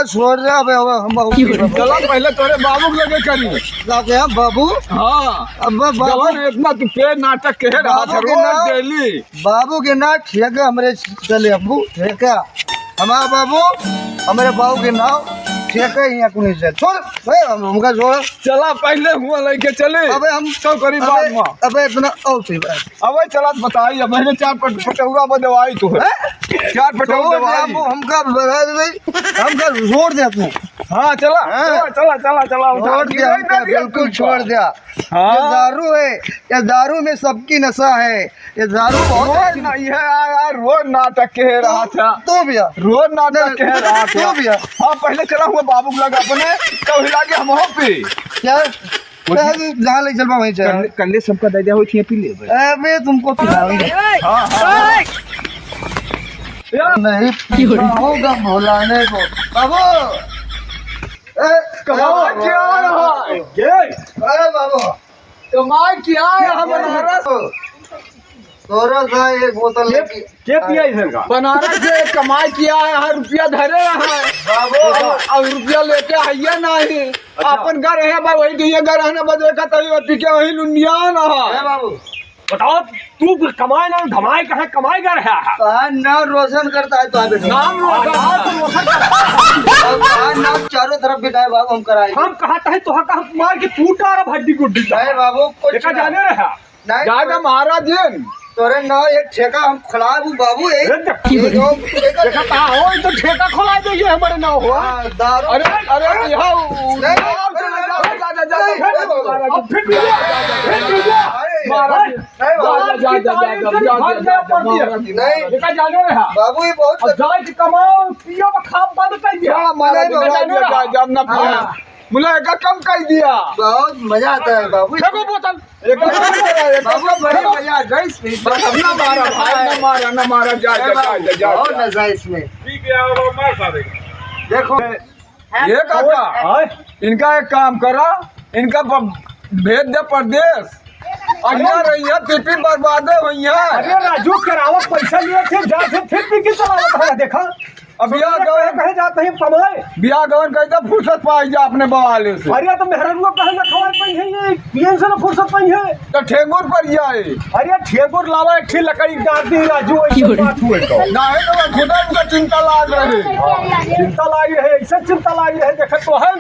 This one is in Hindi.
छोड़ दे हम बाबू चला पहले तोरे बाबू के लगे करी हम बाबू। हाँ अब बाबू जवान इतना तू पे नाटक कह रहा बाबू था के रोज नाम- डेली। बाबू के ना ठेका हमारे चले अबू ठेका हमारा बाबू हमारे बाबू के नाम ठेका यहाँ कुनी से छोड़ हमका छोड़। चला पहले हुआ लेके चले अबे हम सब करी बाद में। अबे इतना और सही बात अबे चला बताई अब मैंने 4 पटौरा में दवाई तो है 4 पटौरा दवाई। हमका बता दे भाई हमका छोड़ दे तू। हाँ चला हाँ। चला चला चला उठा छोड़ दिया हमका बिल्कुल छोड़ दिया। हाँ। ये दारू है ये दारू में सबकी नशा है ये दारू बहुत रोज नहीं है यार रोज नाटक कह रहा था तो भैया रोज नाटक कह रहा तो था भैया हाँ पहले चला हुआ बाबू लगा अपने तो हिला के हम पे क्या जहाँ ले चलवा वहीं चल। कल्ले सबका दादा हुई थी पी ले अबे तुमको पिलाऊंगा हाँ हाँ नहीं पिलाऊंगा भुलाने को बाबू। कमाल क्या रहा है अरे बाबू कमाल क्या है हमारा थोड़ा सा एक बोतल लेके क्या पिया इधर का बनारस से कमाई किया है हर रुपया धरे रहा है बाबू अब रुपया लेके आइए नहीं अपन घर है भाई वही दिए घर है ना बजे का तभी पी के वही लुंडिया ना अरे बाबू बताओ तू कमाए ना धमाए कहा कमाए कर रहा है कहा नाम रोशन करता है तो आप बेटा नाम नाम चारों तरफ बिठाए बाबू हम कराए हम कहता है तो कहा मार के टूटा रहा हड्डी गुड्डी नहीं बाबू कुछ देखा जाने रहा नहीं जाएगा महाराज जी तोरे ना एक ठेका हम खड़ा हूँ बाबू देखा कहा हो तो ठेका खोला देंगे हमारे ना हो दारू अरे अरे यहाँ अब फिर भी देखा जाने रहा बाबू ये बहुत जाए के कमाओ पियो में खाप बंद कर दिया मुलायका कम कर दिया बहुत मजा आता है बाबू। देखो बोतल बाबू बड़ी मजा आता है इसमें न मारा भाई न मारा न मारा जा बहुत नशा है इसमें देखो ये काका इनका एक काम करा इनका भेज दे प्रदेश अगर रही पीपी बर्बादे हुई है। अरे राजू करावत पैसा लिए थे जा से फिर भी किस चलावत देखा अब बिया गवन कहे जाते हैं कमाए बिया गवन कहते फुर्सत पाई जा अपने बवाले से अरे तो मेहरान कहे ना खवाए पाई है ये पियन से ना फुर्सत पाई है तो ठेंगुर पर जाए अरे ठेकुर लावा एक ठीक लकड़ी डाल दी राजू ऐसे बात हुए तो ना है तो खुदा उनका चिंता लाग रहे चिंता लागी है ऐसा चिंता लागी है देखा तो है